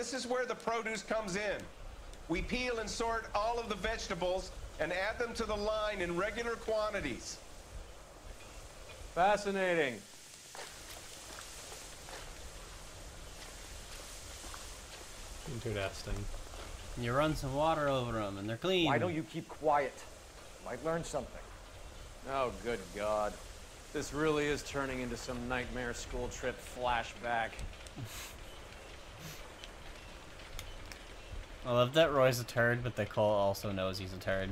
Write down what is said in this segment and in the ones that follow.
This is where the produce comes in. We peel and sort all of the vegetables and add them to the line in regular quantities. Fascinating. Interesting. You run some water over them and they're clean. Why don't you keep quiet? Might learn something. Oh, good God. This really is turning into some nightmare school trip flashback. I love that Roy's a turd, but that Cole also knows he's a turd.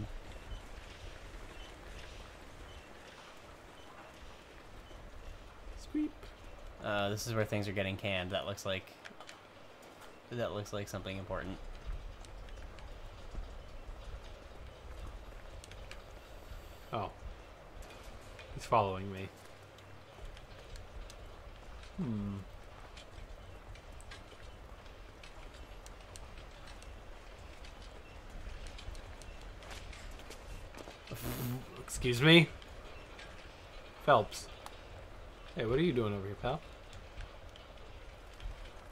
Sweep. This is where things are getting canned. That looks like something important. Oh. He's following me. Excuse me? Phelps. Hey, what are you doing over here, pal?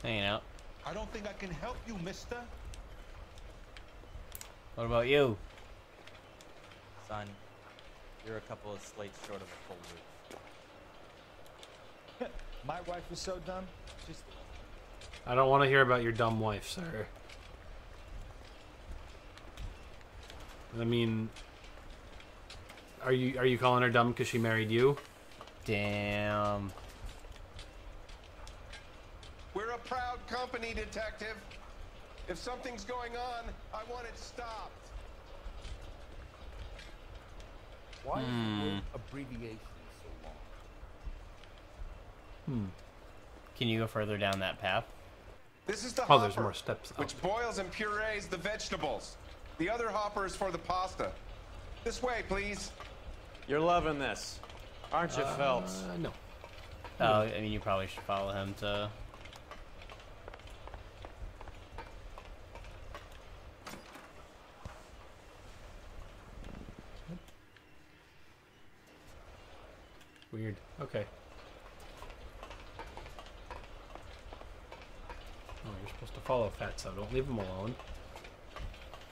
Hanging out. I don't think I can help you, mister. What about you? Son, you're a couple of slates short of a full roof. My wife is so dumb. She's... I don't want to hear about your dumb wife, sir. I mean, are you calling her dumb because she married you? Damn. We're a proud company, detective. If something's going on, I want it stopped. Why is the word abbreviation so long? Can you go further down that path? This is the Oh, hopper, there's more steps up. which boils and purees the vegetables. The other hopper is for the pasta. This way, please. You're loving this, aren't you, Phelps? No. Oh, I mean, you probably should follow him to... Weird. Okay. Oh, you're supposed to follow Fatso. Don't leave him alone.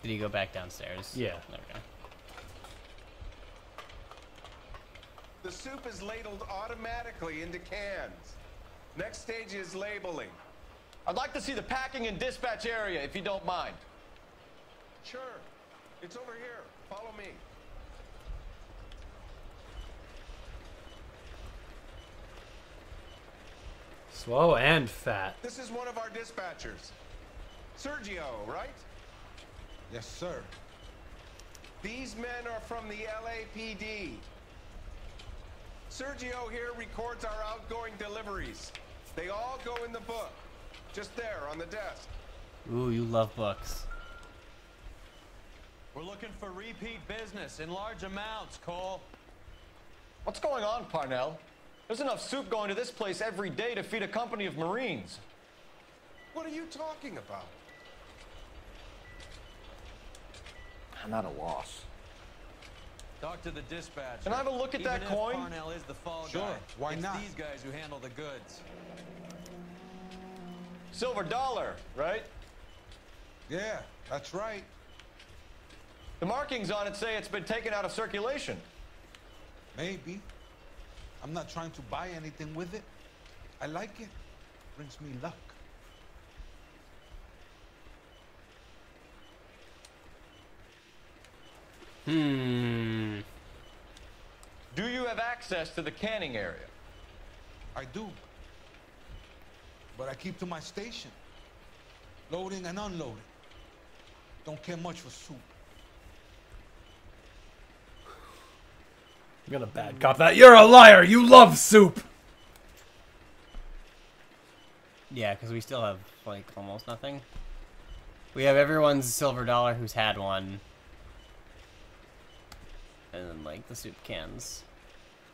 Did he go back downstairs? Yeah. Okay. The soup is ladled automatically into cans. Next stage is labeling. I'd like to see the packing and dispatch area, if you don't mind. Sure. It's over here. Follow me. Slow and fat. This is one of our dispatchers. Sergio, right? Yes, sir. These men are from the LAPD. Sergio here records our outgoing deliveries. They all go in the book. Just there on the desk. Ooh, you love books. We're looking for repeat business in large amounts, Cole. What's going on, Parnell? There's enough soup going to this place every day to feed a company of Marines. What are you talking about? I'm at a loss. Talk to the dispatcher. Can I have a look at that Even if coin? Parnell is the fall Sure, guy, why it's not? these guys who handle the goods. Silver dollar, right? Yeah, that's right. The markings on it say it's been taken out of circulation. Maybe. I'm not trying to buy anything with it. I like it. Brings me luck. Do you have access to the canning area? I do. But I keep to my station. Loading and unloading. Don't care much for soup. I'm gonna bad cop that. You're a liar! You love soup! Yeah, because we still have, like, almost nothing. We have everyone's silver dollar who's had one. And then, like, the soup cans.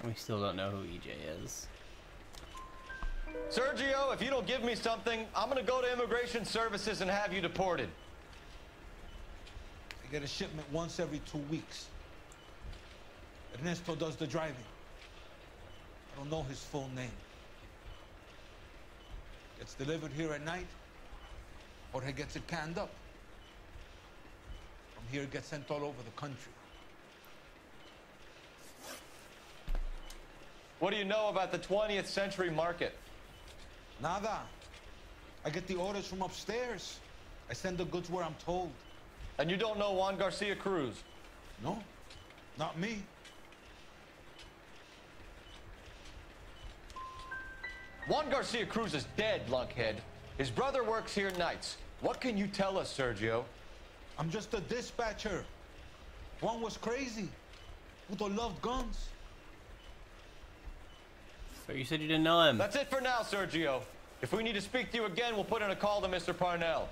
And we still don't know who EJ is. Sergio, if you don't give me something, I'm gonna go to Immigration Services and have you deported. I get a shipment once every 2 weeks. Ernesto does the driving. I don't know his full name. Gets delivered here at night. Jorge gets it canned up. From here, it gets sent all over the country. What do you know about the 20th century market? Nada. I get the orders from upstairs. I send the goods where I'm told. And you don't know Juan Garcia Cruz? No, not me. Juan Garcia Cruz is dead, lunkhead. His brother works here nights. What can you tell us, Sergio? I'm just a dispatcher. Juan was crazy. Puto loved guns. So you said you didn't know him. That's it for now, Sergio. If we need to speak to you again, we'll put in a call to Mr. Parnell.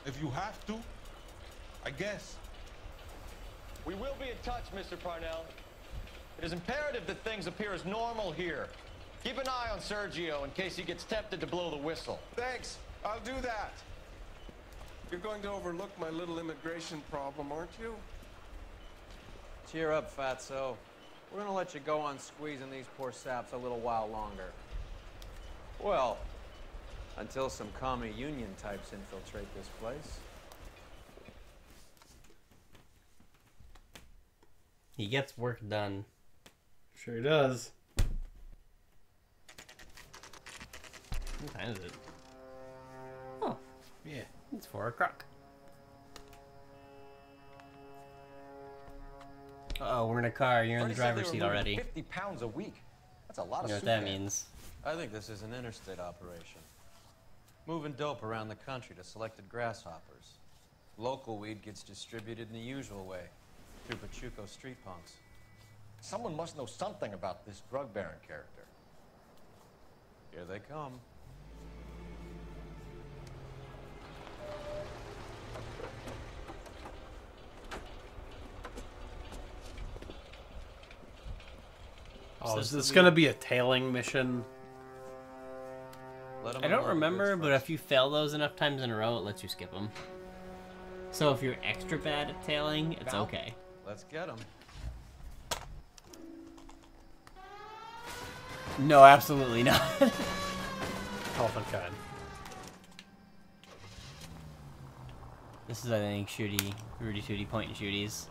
If you have to, I guess. We will be in touch, Mr. Parnell. It is imperative that things appear as normal here. Keep an eye on Sergio in case he gets tempted to blow the whistle. Thanks. I'll do that. You're going to overlook my little immigration problem, aren't you? Cheer up, Fatso. We're gonna let you go on squeezing these poor saps a little while longer. Well, until some commie union types infiltrate this place. He gets work done. Sure does. What time is it? Oh, Yeah. it's 4 o'clock. Uh-oh, we're in a car. You're in the driver's seat already. 50 pounds a week. That's a lot You know of what that soup. means. I think this is an interstate operation. Moving dope around the country to selected grasshoppers. Local weed gets distributed in the usual way, through Pachuco street punks. Someone must know something about this drug baron character. Here they come. Oh, is this gonna be a tailing mission? Let 'em I don't unload the remember, goods but first. if you fail those enough times in a row, it lets you skip them. So if you're extra bad at tailing, it's Val? okay. Let's get them. No, absolutely not. Oh, thank God. This is, I think, Rudy Tooty point and shooties.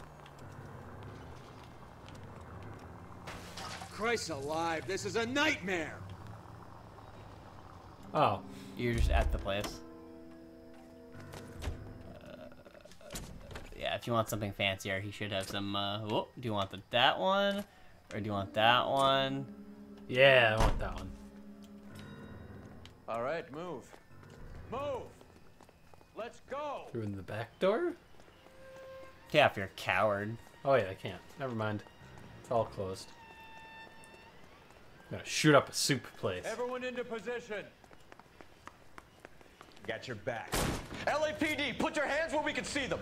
Christ alive, this is a nightmare! Oh, You're just at the place. Yeah, if you want something fancier, he should have some, oh, do you want that one? Or do you want that one? yeah, I want that one. All right, move. Move! Let's go! Through in the back door? Yeah, if you're a coward. Oh yeah, I can't. Never mind. It's all closed. I'm gonna shoot up a soup place. Everyone into position. Got your back. LAPD, put your hands where we can see them.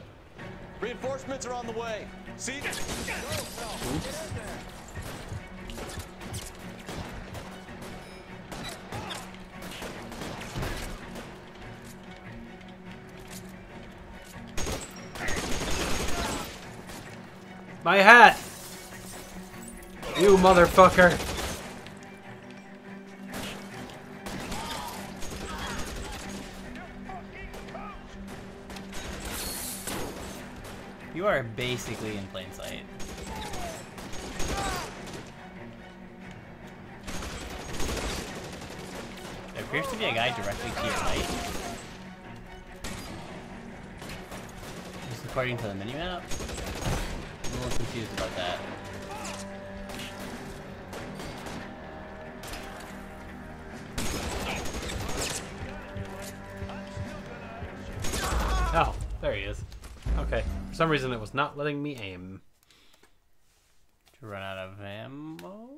Reinforcements are on the way. See? My hat! You motherfucker! You are basically in plain sight. There appears to be a guy directly to your right. Just according to the minimap. I'm a little confused about that. Oh, there he is. Okay. For some reason it was not letting me aim. To run out of ammo?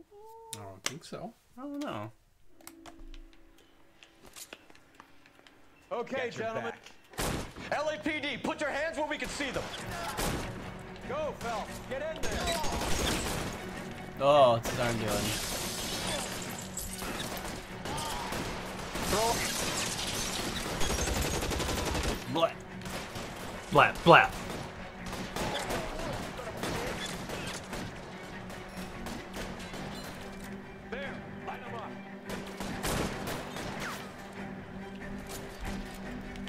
I don't think so. I don't know. Okay, gentlemen. LAPD, put your hands where we can see them. Go, Phelps. Get in there. Oh, what's his arm doing? Blah. Blap, blap. There. Light them up.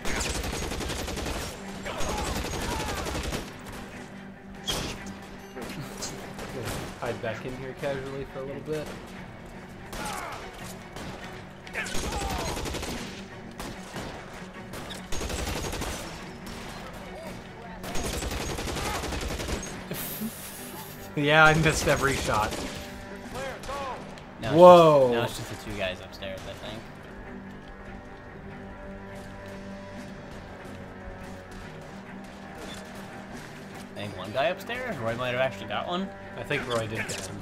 10 slide back in here casually for a little bit. Yeah, I missed every shot. Now Whoa! Now it's just the two guys upstairs, I think. I think one guy upstairs? Roy might have actually got one. I think Roy did get him.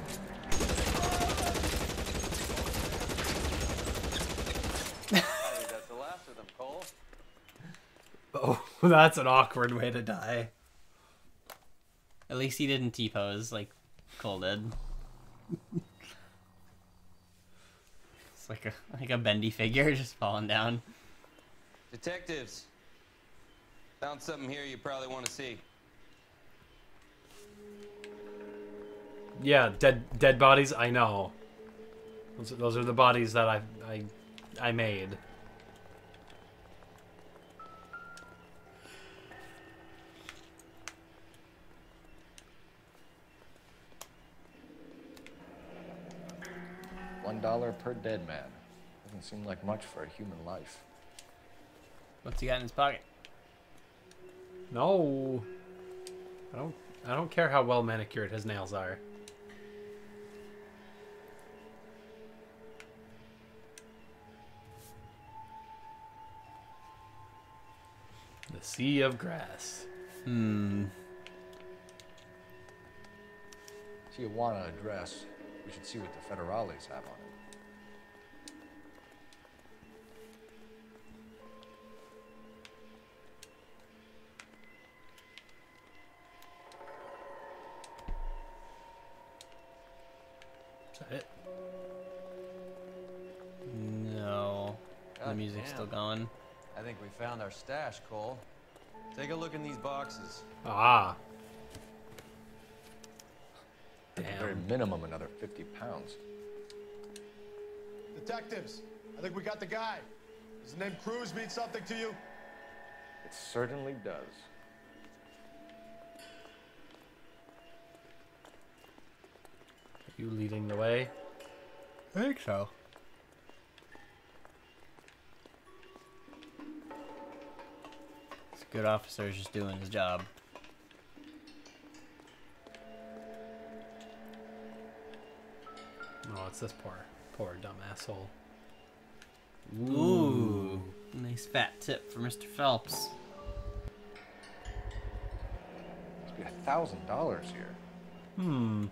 That's the last of them, Cole. Oh, that's an awkward way to die. At least he didn't T-pose like Cole did. It's like a bendy figure just falling down. Detectives, found something here you probably want to see. Yeah, dead bodies. I know. Those are the bodies that I made. $1 per dead man. Doesn't seem like much for a human life. What's he got in his pocket? No. I don't care how well manicured his nails are. The sea of grass. Hmm. Tijuana address. We should see what the federales have on it. Is that it? No. The God music's damn. still going. I think we found our stash, Cole. Take a look in these boxes. Ah. At the very Damn. minimum, another 50 pounds. Detectives, I think we got the guy. Does the name Cruz mean something to you? It certainly does. You leading the way? I think so. This good officer is just doing his job. Oh, it's this poor dumb asshole. Ooh. Nice fat tip for Mr. Phelps. Must be $1,000 here. Hmm.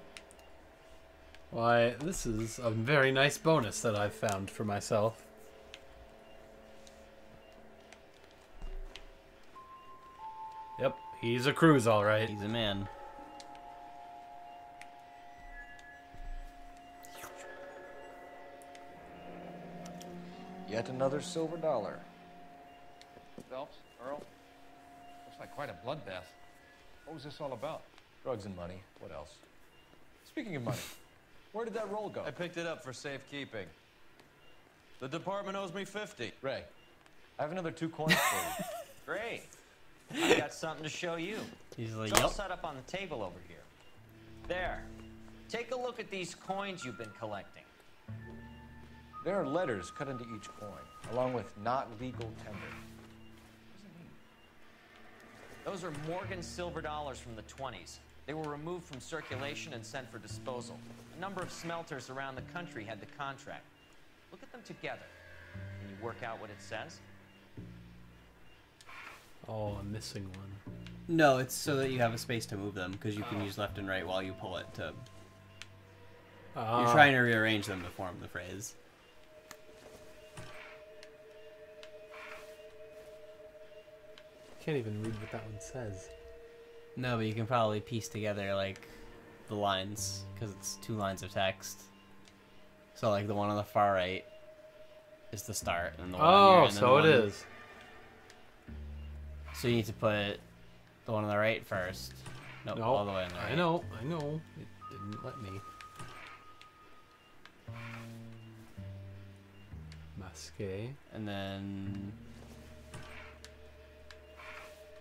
Why, this is a very nice bonus that I've found for myself. Yep, he's a Cruz, all right. He's a man. Yet another silver dollar. Phelps, Earl, looks like quite a bloodbath. What was this all about? Drugs and money. What else? Speaking of money, where did that roll go? I picked it up for safekeeping. The department owes me 50. Ray, I have another 2 coins for you. Great. I got something to show you. He's like, It's all yep. set up on the table over here. There. Take a look at these coins you've been collecting. There are letters cut into each coin, along with not legal tender. Those are Morgan silver dollars from the 20s. They were removed from circulation and sent for disposal. A number of smelters around the country had the contract. Look at them together. Can you work out what it says? Oh, I'm missing one. No, it's so that you have a space to move them, because you can use left and right while you pull it to... You're trying to rearrange them to form the phrase. Can't even read what that one says. No, but you can probably piece together, like, the lines, because it's 2 lines of text. So, like, the one on the far right is the start, and the one on here, Oh, and then so the it one... is. So you need to put the one on the right first. Nope, No, all the way on the right. I know. It didn't let me. Masque. And then...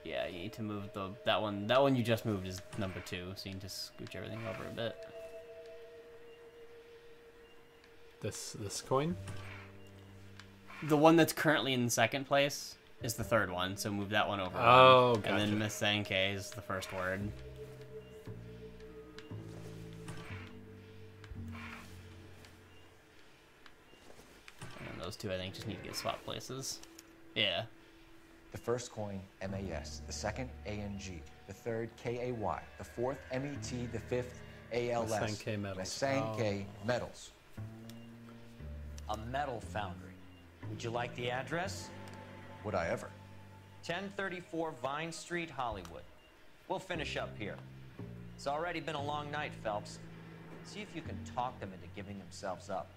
Yeah, you need to move that one you just moved is number 2, so you can just scooch everything over a bit. This coin? The one that's currently in second place is the third one, so move that one over. Oh, one. gotcha. And then Misanke is the first word. And those two, I think, just need to get swapped places. Yeah. The first coin, MAS. The second, ANG. The third, KAY. The fourth, MET. The fifth, ALS. Misanke metals. Misanke metals. A metal foundry. Would you like the address? Would I ever? 1034 Vine Street, Hollywood. We'll finish up here. It's already been a long night, Phelps. See if you can talk them into giving themselves up.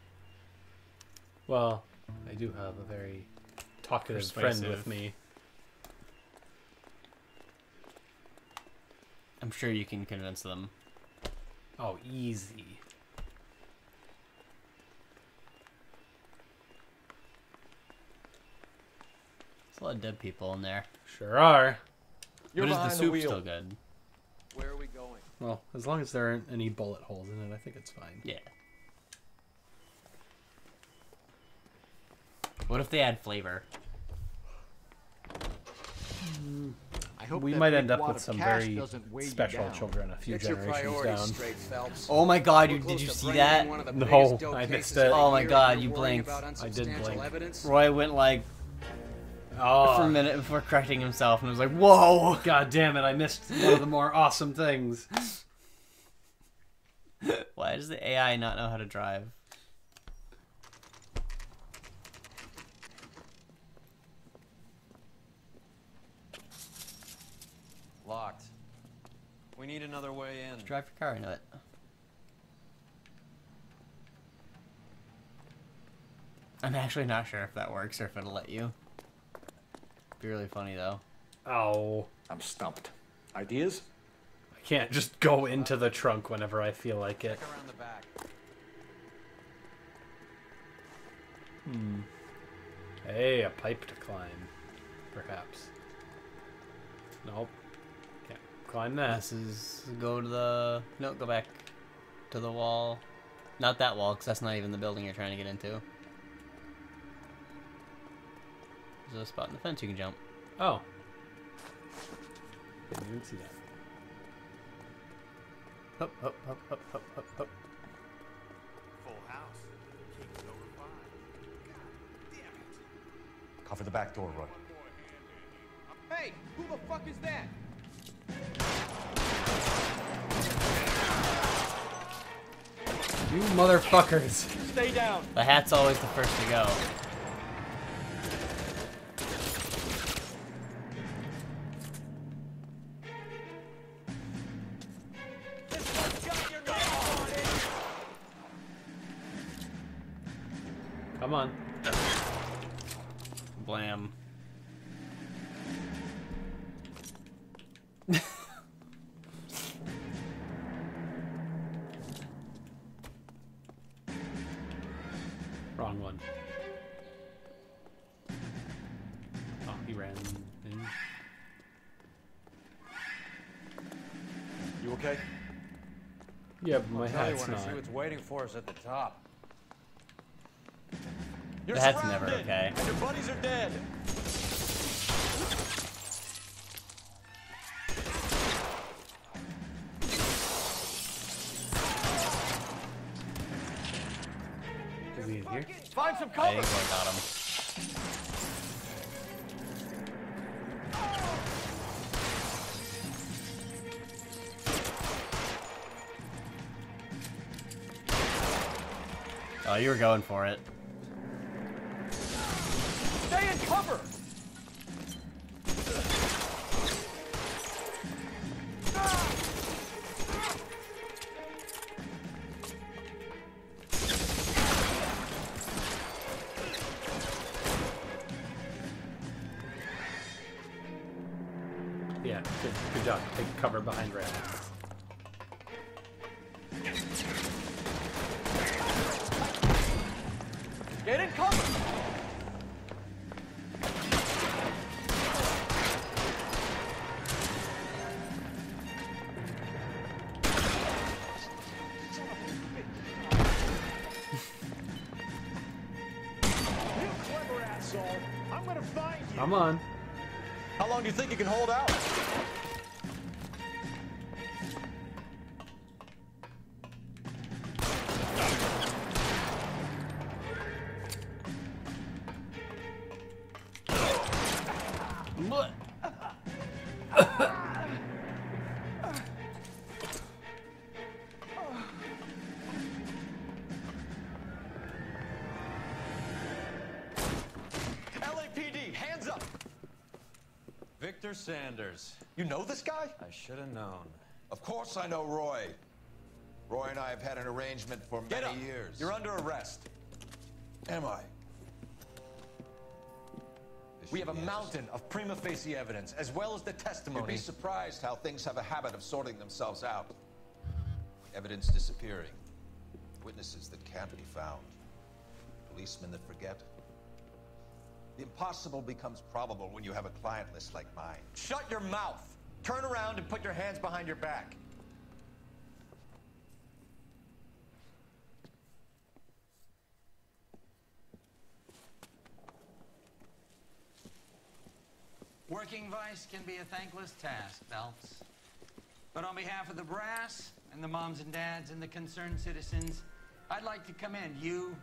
Well, I do have a very talkative friend with me. I'm sure you can convince them. Oh, easy. There's a lot of dead people in there. Sure are. But is the soup still good? Where are we going? Well, as long as there aren't any bullet holes in it, I think it's fine. Yeah. What if they add flavor? I hope We that might big end up wad with of some cash very doesn't weigh you special down. children a few Get your generations priorities down. straight, Phelps. Oh my god, We're did close you to see bringing that? one of the No, biggest dope I cases missed of it. the Oh my year, god, and you you're worrying blinked. about I did unsubstantial blink. evidence? Roy went like for Oh, a minute before correcting himself and was like, whoa! god damn it, I missed one of the more awesome things. Why does the AI not know how to drive? Locked. We need another way in. Drive your car into it. I'm actually not sure if that works or if it'll let you. Be really funny though. Oh. I'm stumped. Ideas? I can't just go into the trunk whenever I feel like it. Check around the back. Hey, a pipe to climb. Perhaps. Nope. Can't climb that. This is go to the go back to the wall. Not that wall, because that's not even the building you're trying to get into. There's a spot in the fence you can jump. Oh. Didn't even see that. Hop, hop, hop, hop, hop, hop, hop. Full house. King's over 5. God damn it. Cover the back door, Roy. Hey, who the fuck is that? You motherfuckers. Stay down. The hat's always the first to go. Come on. Blam. Wrong one. Oh, he ran in. You okay? Yeah, but my Tell you hat's when I not. see what's waiting for us at the top. You're The hat's never surrounded, okay. and your buddies are dead. Is he in here? Find some I cover. think I got him. Oh, you were going for it. Stay in cover. Yeah, good job. Take cover behind railings. Get in cover. asshole. I'm gonna find you. Come on. How long do you think you can hold out? What? LAPD, hands up! Victor Sanders. You know this guy? I should have known. Of course I know Roy. Roy and I have had an arrangement for Get many up. years. You're under arrest. Am I? We have a mountain of prima facie evidence, as well as the You'd testimony. be surprised how things have a habit of sorting themselves out. Evidence disappearing. Witnesses that can't be found. Policemen that forget. The impossible becomes probable when you have a client list like mine. Shut your mouth. Turn around and put your hands behind your back. Working vice can be a thankless task, Phelps. But on behalf of the brass and the moms and dads and the concerned citizens, I'd like to commend you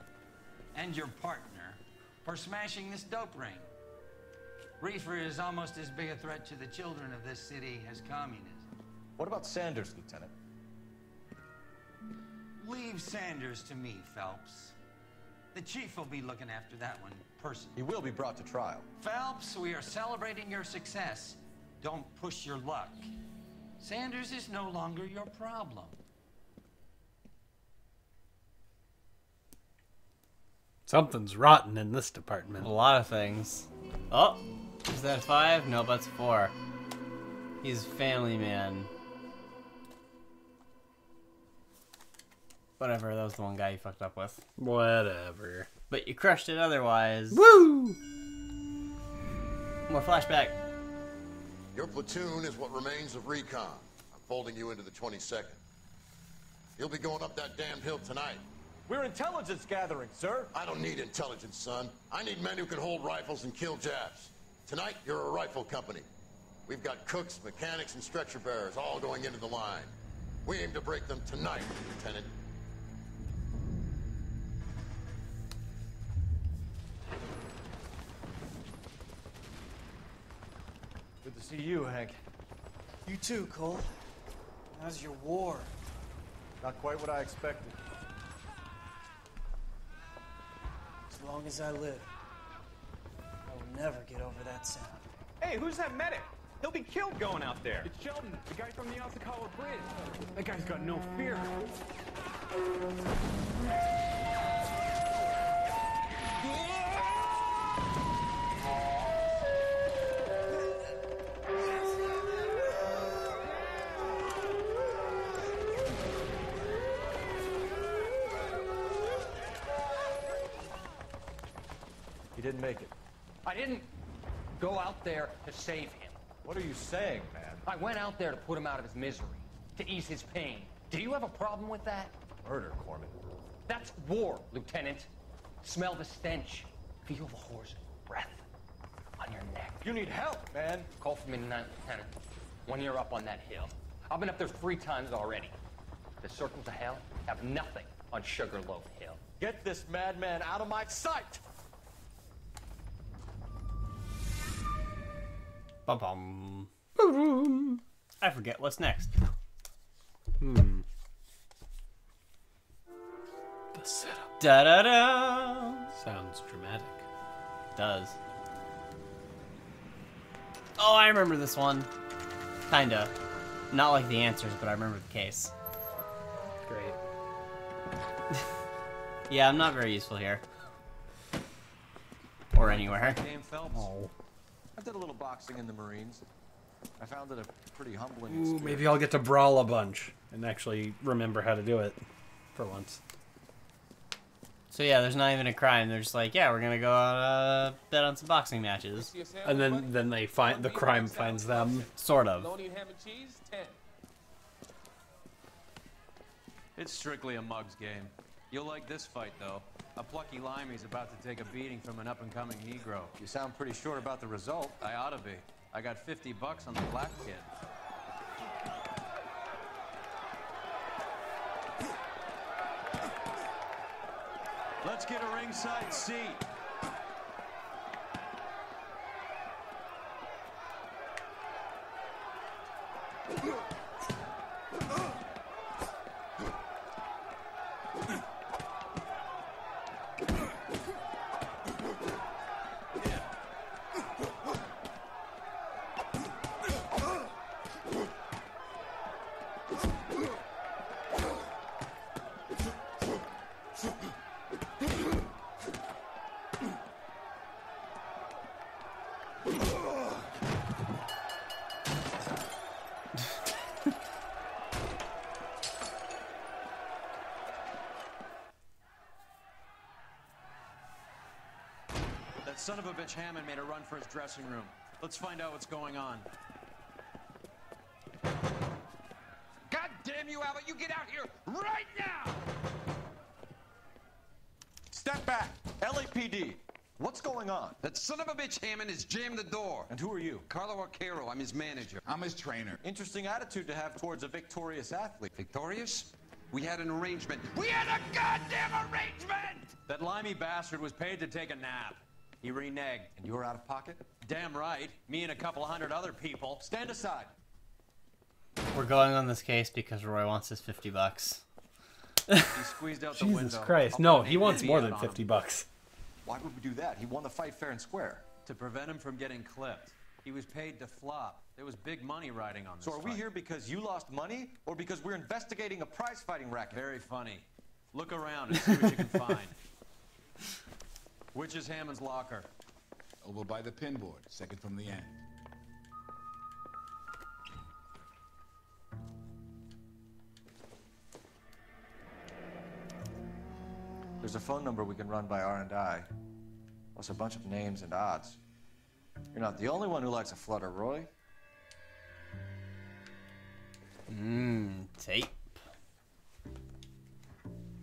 and your partner for smashing this dope ring. Reefer is almost as big a threat to the children of this city as communism. What about Sanders, Lieutenant? Leave Sanders to me, Phelps. The chief will be looking after that one personally. He will be brought to trial. Phelps, we are celebrating your success. Don't push your luck. Sanders is no longer your problem. Something's rotten in this department. A lot of things. Oh, is that a 5? No, that's a 4. He's a family man. Whatever, that was the one guy you fucked up with. Whatever. But you crushed it otherwise. Woo! More flashback. Your platoon is what remains of recon. I'm folding you into the 22nd. You'll be going up that damned hill tonight. We're intelligence gathering, sir. I don't need intelligence, son. I need men who can hold rifles and kill Japs. Tonight, you're a rifle company. We've got cooks, mechanics, and stretcher bearers all going into the line. We aim to break them tonight, Lieutenant. Good to see you, Hank. You too, Cole. How's your war? Not quite what I expected. As long as I live, I will never get over that sound. Hey, who's that medic? He'll be killed going out there. It's Sheldon, the guy from the Osakawa Bridge. That guy's got no fear. He didn't make it. I didn't go out there to save him. What are you saying, man? I went out there to put him out of his misery, to ease his pain. Do you have a problem with that? Murder, Corman. That's war, Lieutenant. Smell the stench. Feel the horse's breath on your neck. You need help, man. Call for me tonight, Lieutenant. When you're up on that hill. I've been up there 3 times already. The circles of hell have nothing on Sugarloaf Hill. Get this madman out of my sight! Bum bum. Boom. I forget what's next. The setup. Da da da. Sounds dramatic. Does. Oh, I remember this one. Kinda. Not like the answers, but I remember the case. Great. Yeah, I'm not very useful here. Or anywhere. Game, Phelps? Oh. I did a little boxing in the Marines. I found it a pretty humbling Ooh, experience. maybe I'll get to brawl a bunch and actually remember how to do it for once. So yeah, there's not even a crime. They're just like, yeah, we're gonna go bet on some boxing matches. And then they find the crime finds them. Sort of. Bologna and ham and cheese, 10. It's strictly a mug's game. You'll like this fight, though. A plucky limey's about to take a beating from an up-and-coming Negro. You sound pretty sure about the result. I ought to be. I got $50 on the black kid. Let's get a ringside seat. That son of a bitch Hammond made a run for his dressing room. Let's find out what's going on. God damn you, Albert! You get out here right now! Step back! LAPD! What's going on? That son of a bitch Hammond has jammed the door. And who are you? Carlo Arcaro. I'm his manager. I'm his trainer. Interesting attitude to have towards a victorious athlete. Victorious? We had an arrangement. We had a goddamn arrangement! That limey bastard was paid to take a nap. He reneged. And you were out of pocket? Damn right. Me and a couple hundred other people. Stand aside. We're going on this case because Roy wants his $50. He squeezed out the window. Jesus Christ. No, he wants more than $50. Why would we do that? He won the fight fair and square. To prevent him from getting clipped. He was paid to flop. There was big money riding on this So are we fight. here because you lost money or because we're investigating a prize-fighting racket? Very funny. Look around and see what you can find. Which is Hammond's locker? Over by the pinboard, second from the end. There's a phone number we can run by R&I, plus a bunch of names and odds. You're not the only one who likes a flutter, Roy. Tape.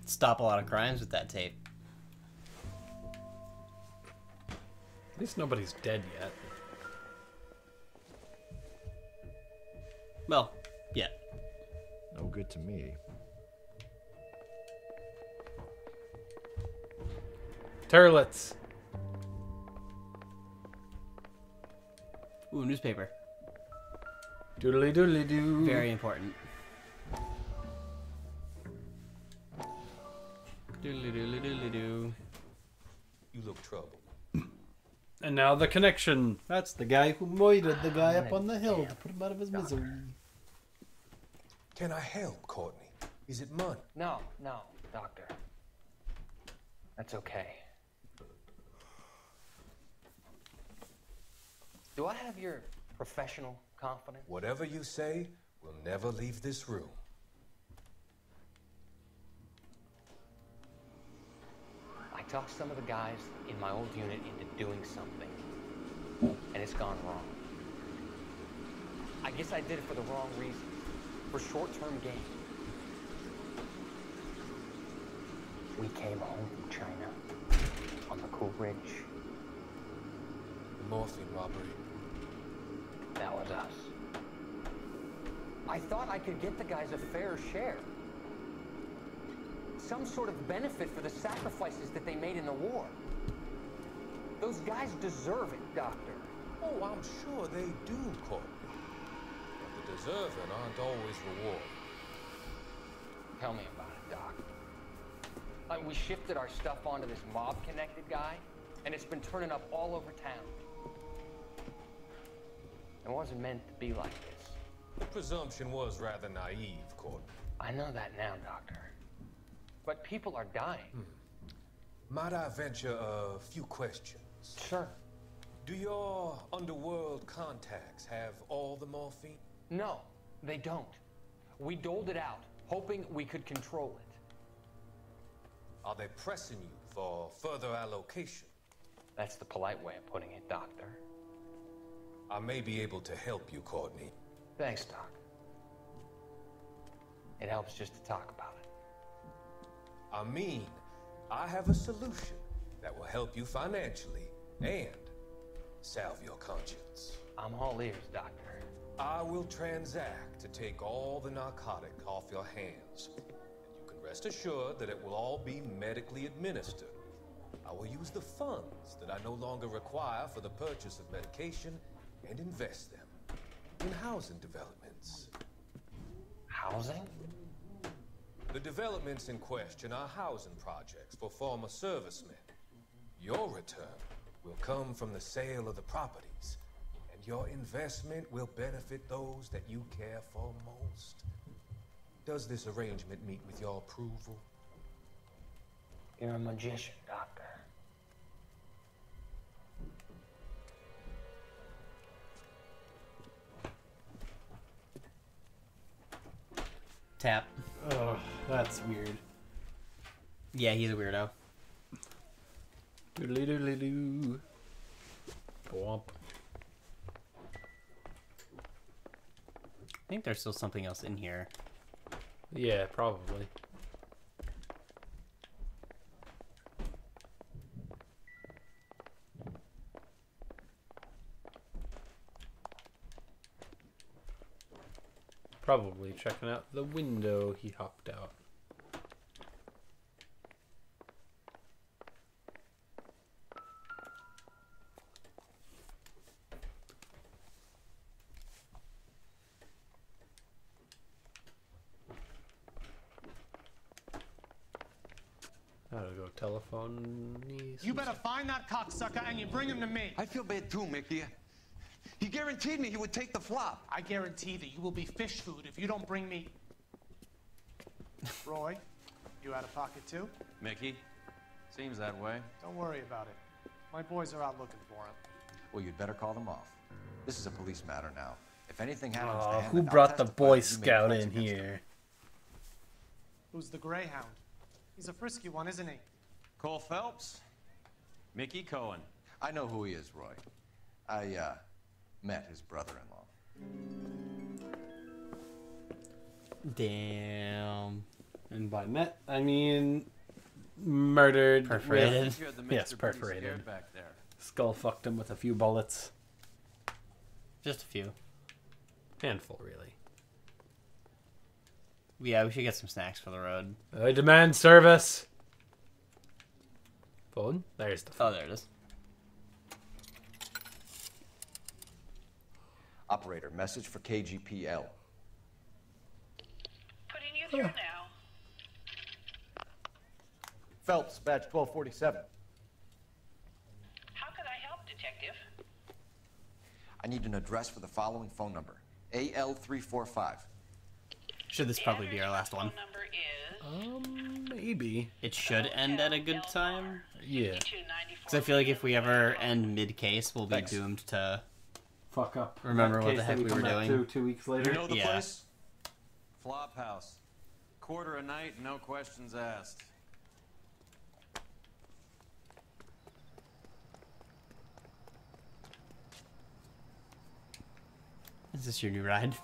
Stop a lot of crimes with that tape. At least nobody's dead yet. Well, yeah. No good to me. Turlets. Ooh, newspaper. Doodly doodly doo. Very important. Doodly doodly doodly doo. You look troubled. And now the connection. That's the guy who murdered the guy up on the hill to put him out of his misery. Can I help, Courtney? Is it money? No, doctor. That's okay. Do I have your professional confidence? Whatever you say, we'll never leave this room. I talked some of the guys in my old unit into doing something, and it's gone wrong. I guess I did it for the wrong reasons, for short-term gain. We came home from China on the Cool Ridge. The morphine robbery. That was us. I thought I could get the guys a fair share. Some sort of benefit for the sacrifices that they made in the war. Those guys deserve it, Doctor. Oh, I'm sure they do, Courtney. But the deserving aren't always rewarded. Tell me about it, Doc. We shifted our stuff onto this mob-connected guy, and it's been turning up all over town. It wasn't meant to be like this. The presumption was rather naive, Courtney. I know that now, Doctor. But people are dying. Might I venture a few questions? Sure. Do your underworld contacts have all the morphine? No, they don't. We doled it out, hoping we could control it. Are they pressing you for further allocation? That's the polite way of putting it, Doctor. I may be able to help you, Courtney. Thanks, Doc. It helps just to talk about it. I mean, I have a solution that will help you financially and salve your conscience. I'm all ears, Doctor. I will transact to take all the narcotic off your hands. And you can rest assured that it will all be medically administered. I will use the funds that I no longer require for the purchase of medication and invest them in housing developments. Housing? The developments in question are housing projects for former servicemen. Your return will come from the sale of the properties, and your investment will benefit those that you care for most. Does this arrangement meet with your approval? You're a magician, Doctor. Tap. Oh, that's weird. Yeah, he's a weirdo. Doodly doodly doo. Bwomp. I think there's still something else in here. Yeah, probably. Probably checking out the window he hopped out. Gotta go telephone. You better find that cocksucker and you bring him to me. I feel bad too, Mickey. He guaranteed me he would take the flop. I guarantee that you will be fish food if you don't bring me. Roy, you out of pocket too? Mickey, seems that way. Don't worry about it. My boys are out looking for him. Well, you'd better call them off. This is a police matter now. If anything happens to Oh, him, who I'll brought the testify Boy that you made Scout threats in against him. here? Who's the Greyhound? He's a frisky one, isn't he? Cole Phelps, Mickey Cohen. I know who he is, Roy. I met his brother-in-law. Damn. And by met, I mean murdered. Perforated. with- You had the yes, mixer pretty perforated. scared back there. Skull fucked him with a few bullets. Just a few. Handful, really. Yeah, we should get some snacks for the road. I demand service. Phone? There's the phone. Oh, there it is. Operator, message for KGPL. Putting you through now. Phelps, badge 1247. How can I help, Detective? I need an address for the following phone number. AL345. Should this probably be our last one? Maybe. It should end at a good time. Yeah. Because I feel like if we ever end mid-case, we'll be doomed to fuck up. remember That what case the heck that we come were back doing. to 2 weeks later. You know the Yeah. place? Flop House. Quarter a night, no questions asked. Is this your new ride?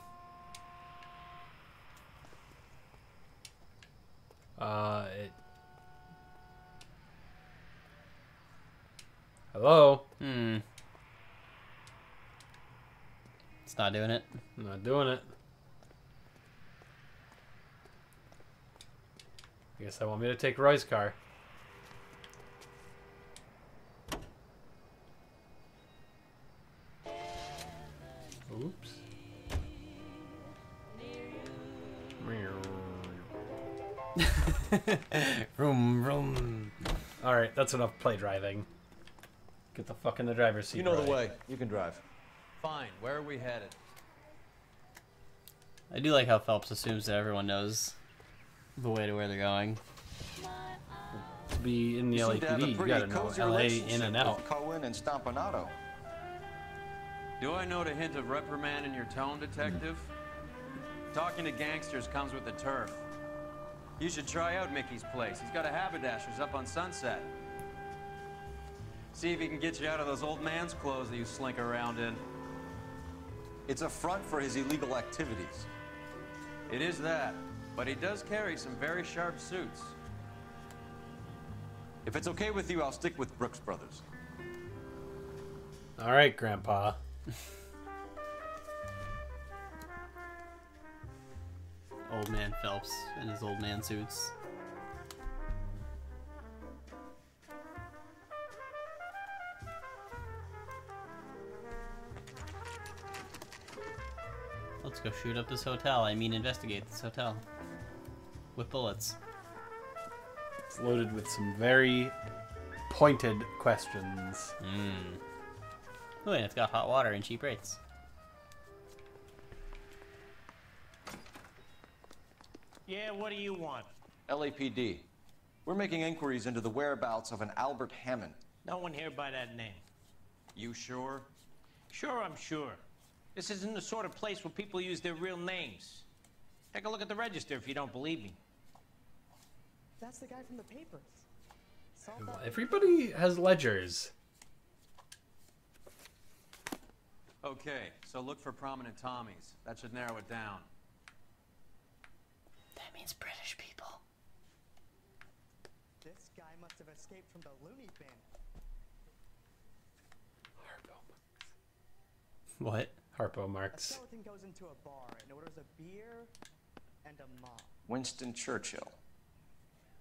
Hello? It's not doing it. Not doing it. I guess I want me to take Roy's car. Oops. Vroom, vroom. Alright, that's enough play driving. Get the fuck in the driver's seat. You know the Roy. way. You can drive. Fine, where are we headed? I do like how Phelps assumes that everyone knows the way to where they're going. To be in the You seem to have a LAPD, you pretty gotta know cozy LA in relationship and with out. Cohen and Stompanato. Do I note a hint of reprimand in your tone, Detective? Talking to gangsters comes with the turf. You should try out Mickey's place. He's got a haberdasher's up on Sunset. See if he can get you out of those old man's clothes that you slink around in. It's a front for his illegal activities. It is that, but he does carry some very sharp suits. If it's okay with you, I'll stick with Brooks Brothers. All right, Grandpa. Old man Phelps in his old man suits. Let's go shoot up this hotel. I mean, investigate this hotel. With bullets. It's loaded with some very pointed questions. Oh, and it's got hot water and cheap rates. Yeah, what do you want? LAPD. We're making inquiries into the whereabouts of an Albert Hammond. No one here by that name. You sure? Sure, I'm sure. This isn't the sort of place where people use their real names. Take a look at the register if you don't believe me. That's the guy from the papers. Everybody has ledgers. Okay, so look for prominent Tommies. That should narrow it down. That means British people. This guy must have escaped from the loony bin. What? Harpo A Marx. skeleton goes into a bar and orders a beer and a mop. Winston Churchill.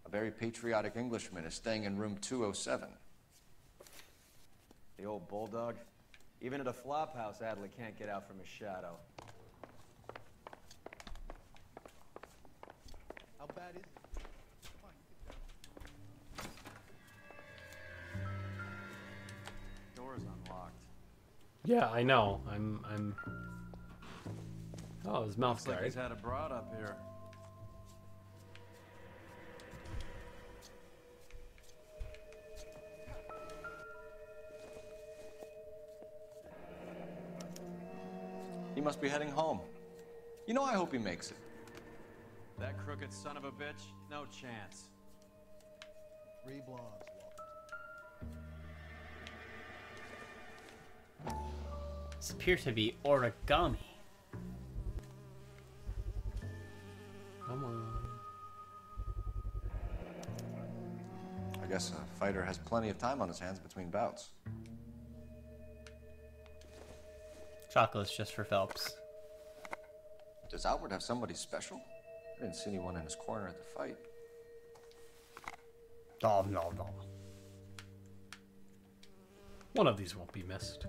A very patriotic Englishman is staying in room 207. The old bulldog. Even at a flop house, Adley can't get out from his shadow. How bad is it? Door's unlocked. Yeah, I know. I'm. Oh, his mouth Looks like guard. he's had a broad up here. He must be heading home. You know, I hope he makes it. That crooked son of a bitch? No chance. 3 blondes. This appears to be origami. Come on. I guess a fighter has plenty of time on his hands between bouts. Chocolate's just for Phelps. Does Albert have somebody special? I didn't see anyone in his corner at the fight. Oh, no. One of these won't be missed.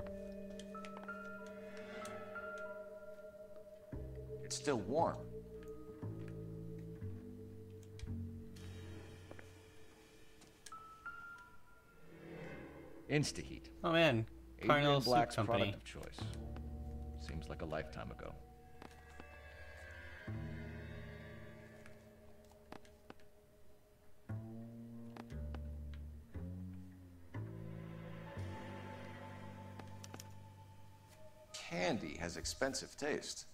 It's still warm. Instaheat. Oh man, Adrian Carnell Soup Black's Company. product of choice. Seems like a lifetime ago. Candy has expensive taste.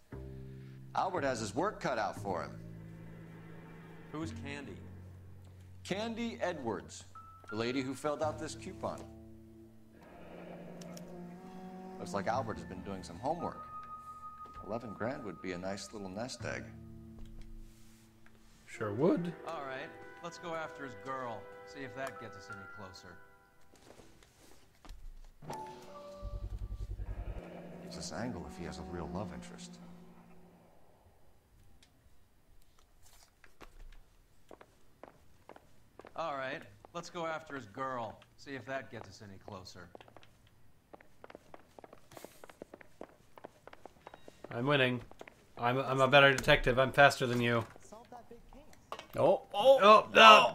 Albert has his work cut out for him. Who's Candy? Candy Edwards, the lady who filled out this coupon. Looks like Albert has been doing some homework. 11 grand would be a nice little nest egg. Sure would. All right, let's go after his girl. See if that gets us any closer. Gives us angle if he has a real love interest. All right, let's go after his girl. See if that gets us any closer. I'm winning. I'm a better detective. I'm faster than you. Oh,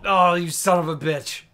no, you son of a bitch.